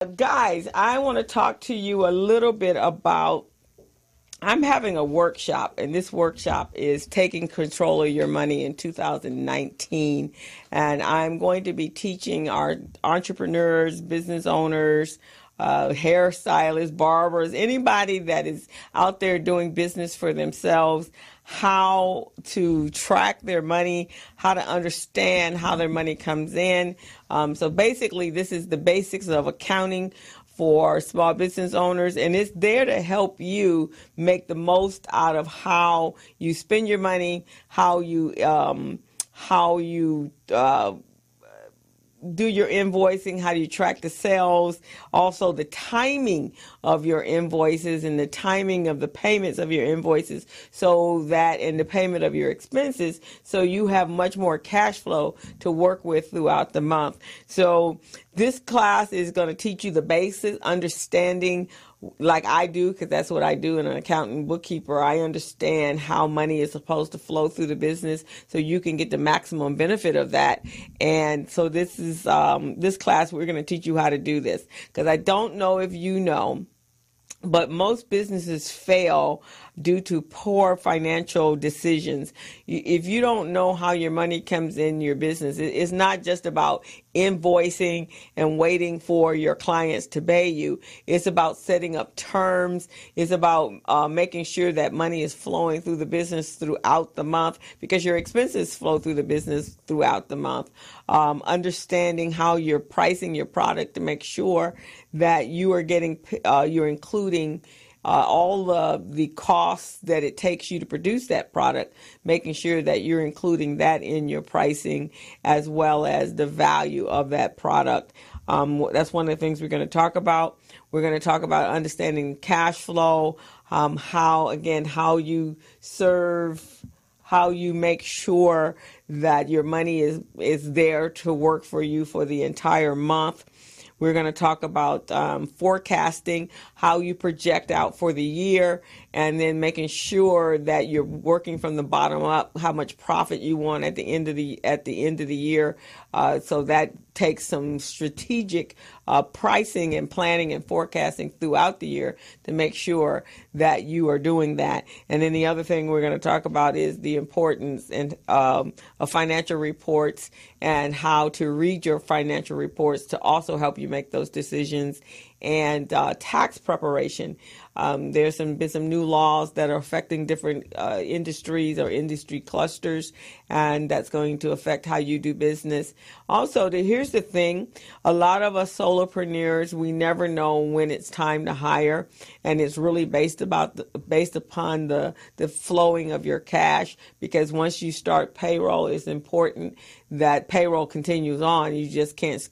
Guys, I want to talk to you a little bit about. I'm having a workshop, and this workshop is taking control of your money in 2019. And I'm going to be teaching our entrepreneurs, business owners, hairstylists, barbers, anybody that is out there doing business for themselves, how to track their money, how to understand how their money comes in. So basically, this is the basics of accounting for small business owners, and it's there to help you make the most out of how you spend your money, how you do your invoicing, how do you track the sales, also the timing of your invoices and the timing of the payments of your invoices, so that in the payment of your expenses, so you have much more cash flow to work with throughout the month. So this class is going to teach you the basics, understanding like I do, because that's what I do in an accountant bookkeeper. I understand how money is supposed to flow through the business so you can get the maximum benefit of that. And so this is this class, we're going to teach you how to do this, because I don't know if you know, but most businesses fail due to poor financial decisions. If you don't know how your money comes in your business, it's not just about invoicing and waiting for your clients to pay you. It's about setting up terms. It's about making sure that money is flowing through the business throughout the month, because your expenses flow through the business throughout the month. Understanding how you're pricing your product to make sure that you are getting, you're including all the costs that it takes you to produce that product, making sure that you're including that in your pricing, as well as the value of that product. That's one of the things we're going to talk about. We're going to talk about understanding cash flow, how you serve, how you make sure that your money is there to work for you for the entire month. We're going to talk about forecasting, how you project out for the year, and then making sure that you're working from the bottom up, how much profit you want at the end of the year. So that takes some strategic pricing and planning and forecasting throughout the year to make sure that you are doing that. And then the other thing we're going to talk about is the importance of financial reports and how to read your financial reports to also help you make those decisions, and tax preparation. There's been some new laws that are affecting different industries or industry clusters, and that's going to affect how you do business. Also, here's the thing. A lot of us solopreneurs, we never know when it's time to hire, and it's really based upon the flowing of your cash, because once you start payroll, it's important that payroll continues on. You just can't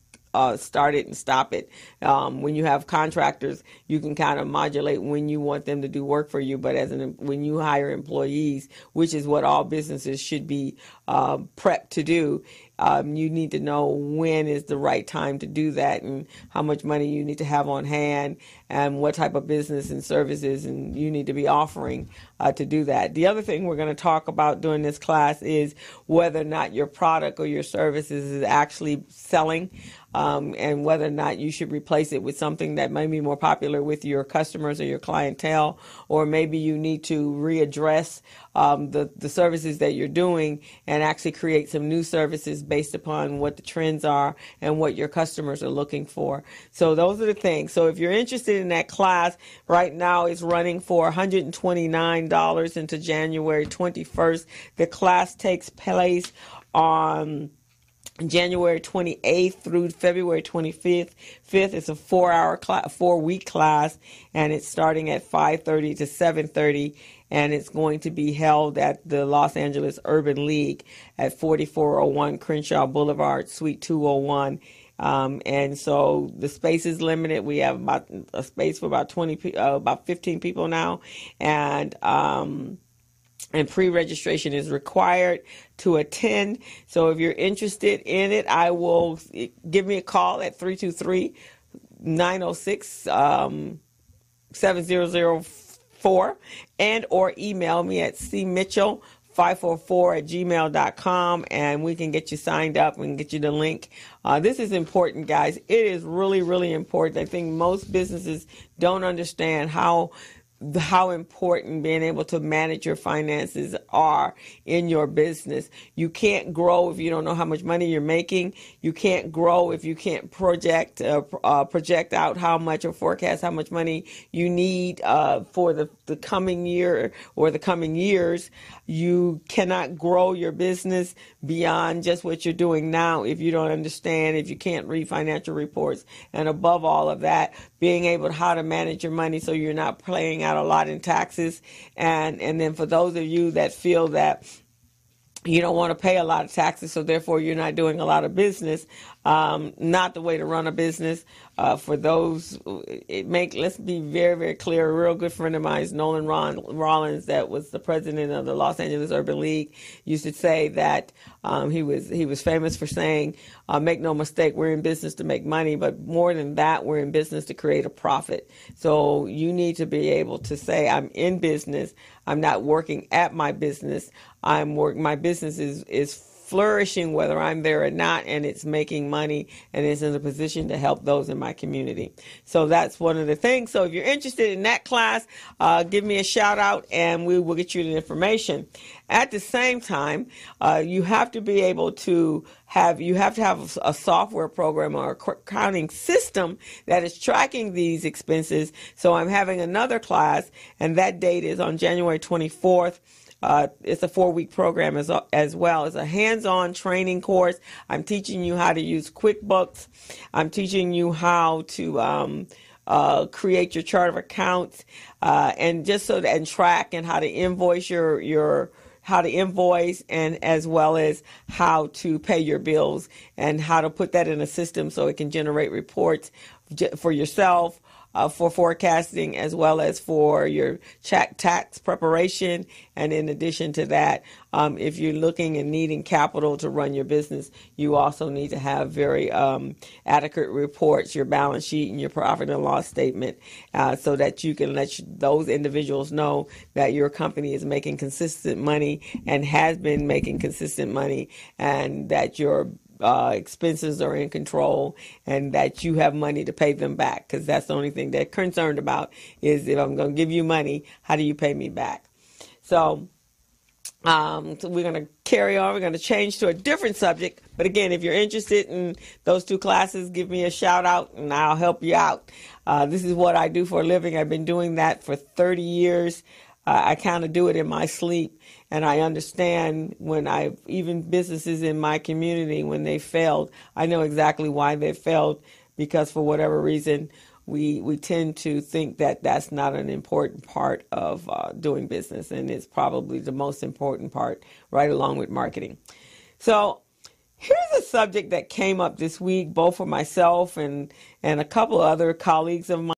start it and stop it. When you have contractors, you can kind of modulate when you want them to do work for you. But when you hire employees, which is what all businesses should be prepped to do, you need to know when is the right time to do that, and how much money you need to have on hand, and what type of business and services and you need to be offering to do that. The other thing we're going to talk about during this class is whether or not your product or your services is actually selling, and whether or not you should replace it with something that may be more popular with your customers or your clientele, or maybe you need to readdress the services that you're doing and actually create some new services based upon what the trends are and what your customers are looking for. So those are the things. So if you're interested in that class, right now it's running for $129 into January 21st. The class takes place on January 28th through February 25th. It's a 4-week class, and it's starting at 5:30 to 7:30, and it's going to be held at the Los Angeles Urban League at 4401 Crenshaw Boulevard, Suite 201. And so the space is limited. We have about a space for about 15 people now, and pre-registration is required to attend. So if you're interested in it, give me a call at 323-906-7004, and or email me at cmitchell 544@gmail.com, and we can get you signed up and get you the link. This is important, guys. It is really, really important. I think most businesses don't understand how important being able to manage your finances are in your business. You can't grow if you don't know how much money you're making. You can't grow if you can't project out how much or forecast how much money you need for the coming year or the coming years. You cannot grow your business beyond just what you're doing now if you don't understand, if you can't read financial reports, and above all of that, being able to how to manage your money so you're not paying out a lot in taxes. And then for those of you that feel that you don't want to pay a lot of taxes, so therefore you're not doing a lot of business, not the way to run a business. For those, let's be very, very clear. A real good friend of mine is Nolan Rollins, that was the president of the Los Angeles Urban League, used to say that he was famous for saying, make no mistake, we're in business to make money, but more than that, we're in business to create a profit. So you need to be able to say, I'm in business. I'm not working at my business. My business is flourishing whether I'm there or not, and it's making money and it's in a position to help those in my community. So that's one of the things. So if you're interested in that class, give me a shout out and we will get you the information. At the same time, you have to be able to have a software program or accounting system that is tracking these expenses. So I'm having another class, and that date is on January 24th. It's a 4-week program as well. It's a hands-on training course. I'm teaching you how to use QuickBooks. I'm teaching you how to create your chart of accounts, and track, and how to invoice how to invoice, and as well as how to pay your bills, and how to put that in a system so it can generate reports for yourself, for forecasting, as well as for your tax preparation. And in addition to that, if you're looking and needing capital to run your business, you also need to have very adequate reports, your balance sheet and your profit and loss statement, so that you can let those individuals know that your company is making consistent money and has been making consistent money, and that your expenses are in control, and that you have money to pay them back, because that's the only thing they're concerned about, is if I'm going to give you money, how do you pay me back? So we're going to carry on. We're going to change to a different subject. But again, if you're interested in those 2 classes, give me a shout out and I'll help you out. This is what I do for a living. I've been doing that for 30 years. I kind of do it in my sleep, and I understand even businesses in my community, when they failed, I know exactly why they failed, because for whatever reason, we tend to think that that's not an important part of doing business, and it's probably the most important part, right along with marketing. So here's a subject that came up this week, both for myself and a couple of other colleagues of mine.